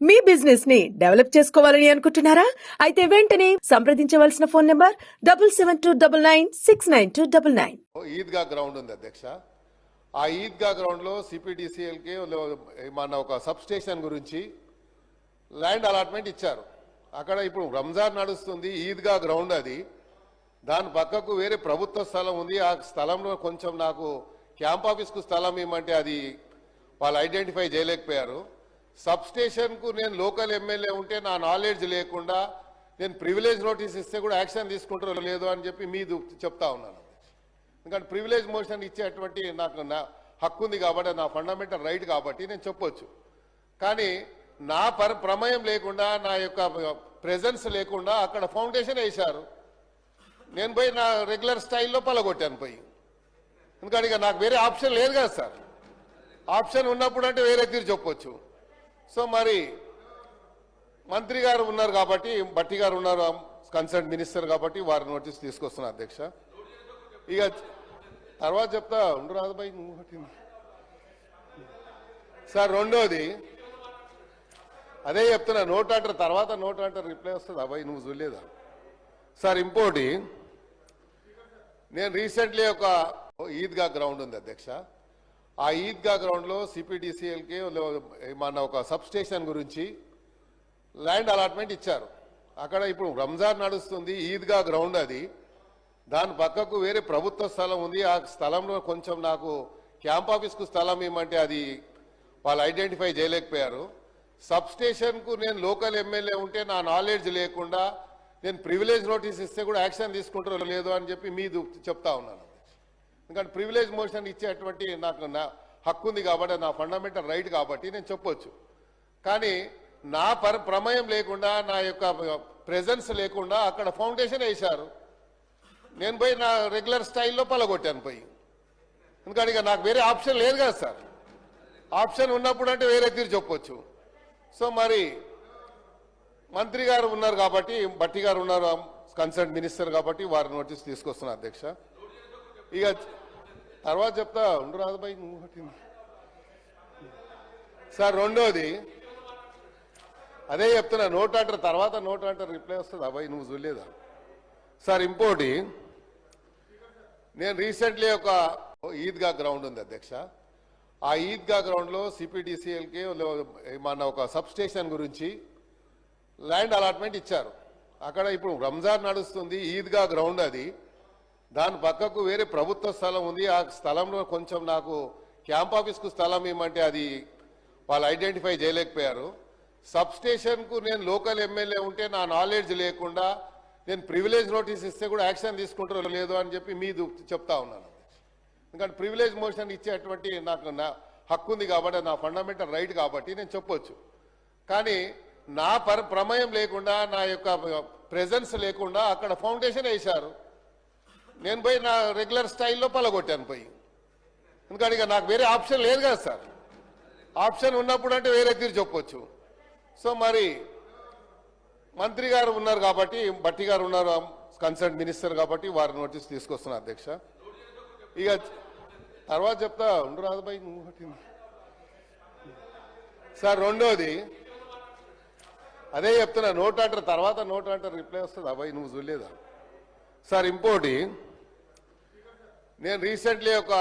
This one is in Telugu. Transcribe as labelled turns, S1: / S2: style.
S1: మీ బిజినెస్ ని డెవలప్ చేసుకోవాలని అనుకుంటున్నారా? అయితే వెంటనే సంప్రదించవలసిన ఫోన్ నంబర్ 7729969299.
S2: ఈద్గా గ్రౌండ్ ఉంది అధ్యక్ష. ఆ ఈద్గా గ్రౌండ్ లో సిపిడిసిఎల్కి మన ఒక సబ్ స్టేషన్ గురించి ల్యాండ్ అలాట్మెంట్ ఇచ్చారు. అక్కడ ఇప్పుడు రంజాన్ నడుస్తుంది, ఈద్గా గ్రౌండ్ అది. దాని పక్కకు వేరే ప్రభుత్వ స్థలం ఉంది. ఆ స్థలంలో కొంచెం నాకు క్యాంప్ ఆఫీస్కు స్థలం ఇవ్వమంటే అది వాళ్ళు ఐడెంటిఫై చేయలేకపోయారు. సబ్ స్టేషన్కు నేను లోకల్ ఎమ్మెల్యే ఉంటే నా నాలెడ్జ్ లేకుండా నేను ప్రివిలేజ్ నోటీస్ ఇస్తే కూడా యాక్షన్ తీసుకుంటారో లేదో అని చెప్పి మీరు చెప్తా ఉన్నాను. ఎందుకంటే ప్రివిలేజ్ మోషన్ ఇచ్చేటువంటి నాకు నా హక్కు ఉంది కాబట్టి, నా ఫండమెంటల్ రైట్ కాబట్టి నేను చెప్పొచ్చు. కానీ నా ప్రమేయం లేకుండా, నా యొక్క ప్రెజెన్స్ లేకుండా అక్కడ ఫౌండేషన్ వేశారు. నేను పోయి నా రెగ్యులర్ స్టైల్లో పలగొట్టాను పోయి. ఎందుకంటే ఇక నాకు వేరే ఆప్షన్ లేదు కదా సార్. ఆప్షన్ ఉన్నప్పుడు అంటే వేరే తీరు చెప్పొచ్చు. సో మరి మంత్రి గారు ఉన్నారు కాబట్టి, భట్టి గారు ఉన్నారు కన్సర్న్ మినిస్టర్ కాబట్టి వారి నోటీస్ తీసుకొస్తున్నా అధ్యక్ష. ఇక తర్వాత చెప్తా ఉండు రాజుబాయి సార్. రెండోది అదే చెప్తున్నా, నోట్ అంటారు తర్వాత నోట్ అంటారు రిప్లై వస్తుంది. అబ్బాయి నువ్వు చూడలేదా సార్? ఇంకోటి, నేను రీసెంట్లీ ఒక ఈద్గా గ్రౌండ్ ఉంది అధ్యక్ష. ఆ ఈద్గా గ్రౌండ్లో సిపిడిసిఎల్కి మన ఒక సబ్ స్టేషన్ గురించి ల్యాండ్ అలాట్మెంట్ ఇచ్చారు. అక్కడ ఇప్పుడు రంజాన్ నడుస్తుంది, ఈద్గా గ్రౌండ్ అది. దాని పక్కకు వేరే ప్రభుత్వ స్థలం ఉంది. ఆ స్థలంలో కొంచెం నాకు క్యాంప్ ఆఫీస్కు స్థలం ఇవ్వమంటే అది వాళ్ళు ఐడెంటిఫై చేయలేకపోయారు. సబ్ స్టేషన్కు నేను లోకల్ ఎమ్మెల్యే ఉంటే నా నాలెడ్జ్ లేకుండా నేను ప్రివిలేజ్ నోటీస్ ఇస్తే కూడా యాక్షన్ తీసుకుంటారో లేదో అని చెప్పి మీరు చెప్తా ఉన్నాను. ఎందుకంటే ప్రివిలేజ్ మోషన్ ఇచ్చేటువంటి నాకు నా హక్కు ఉంది కాబట్టి, నా ఫండమెంటల్ రైట్ కాబట్టి నేను చెప్పొచ్చు. కానీ నా ప్రమేయం లేకుండా, నా యొక్క ప్రెజెన్స్ లేకుండా అక్కడ ఫౌండేషన్ వేశారు. నేను పోయి నా రెగ్యులర్ స్టైల్లో పలగొట్టాను పోయి. ఎందుకంటే ఇక నాకు వేరే ఆప్షన్ లేదు కదా సార్. ఆప్షన్ ఉన్నప్పుడు అంటే వేరే తీరు చెప్పొచ్చు. సో మరి మంత్రి గారు ఉన్నారు కాబట్టి, భట్టి గారు ఉన్నారు కన్సర్న్ మినిస్టర్ కాబట్టి వారి నోటీస్ తీసుకొస్తున్నా అధ్యక్ష. ఇక తర్వాత చెప్తా ఉండు రాజుబాయి సార్. రెండోది అదే చెప్తున్నా, నోట్ అంటారు తర్వాత నోట్ అంటారు రిప్లై వస్తుంది. అబ్బాయి నువ్వు చూడలేదా సార్? ఇంకోటి, నేను రీసెంట్లీ ఒక ఈద్గా గ్రౌండ్ ఉంది అధ్యక్ష. ఆ ఈద్గా గ్రౌండ్లో సిపిడిసిఎల్కి మన ఒక సబ్ స్టేషన్ గురించి ల్యాండ్ అలాట్మెంట్ ఇచ్చారు. అక్కడ ఇప్పుడు రంజాన్ నడుస్తుంది, ఈద్గా గ్రౌండ్ అది. దాని పక్కకు వేరే ప్రభుత్వ స్థలం ఉంది. ఆ స్థలంలో కొంచెం నాకు క్యాంప్ ఆఫీస్కు స్థలం ఇవ్వమంటే అది వాళ్ళు ఐడెంటిఫై చేయలేకపోయారు. సబ్ స్టేషన్కు నేను లోకల్ ఎమ్మెల్యే ఉంటే నా నాలెడ్జ్ లేకుండా నేను ప్రివిలేజ్ నోటీస్ ఇస్తే కూడా యాక్షన్ తీసుకుంటారో లేదో అని చెప్పి మీరు చెప్తా ఉన్నాను. ఎందుకంటే ప్రివిలేజ్ మోషన్ ఇచ్చేటువంటి నాకు నా హక్కు ఉంది కాబట్టి, నా ఫండమెంటల్ రైట్ కాబట్టి నేను చెప్పొచ్చు. కానీ నా ప్రమేయం లేకుండా, నా యొక్క ప్రెజెన్స్ లేకుండా అక్కడ ఫౌండేషన్ వేశారు. నేను పోయి నా రెగ్యులర్ స్టైల్లో పలగొట్టాను పోయి. ఎందుకంటే ఇక నాకు వేరే ఆప్షన్ లేదు కదా సార్. ఆప్షన్ ఉన్నప్పుడు అంటే వేరే తీరు చెప్పొచ్చు. సో మరి మంత్రి గారు ఉన్నారు కాబట్టి, భట్టి గారు ఉన్నారు కన్సర్న్ మినిస్టర్ కాబట్టి వారి నోటీస్ తీసుకొస్తున్నా అధ్యక్ష. ఇక తర్వాత చెప్తా ఉండు రాజుబాయి సార్. రెండోది అదే చెప్తున్నా, నోట్ అంటారు తర్వాత నోట్ అంటారు రిప్లై వస్తుంది. అబ్బాయి నువ్వు చూడలేదా సార్? ఇంకోటి, నేను రీసెంట్లీ ఒక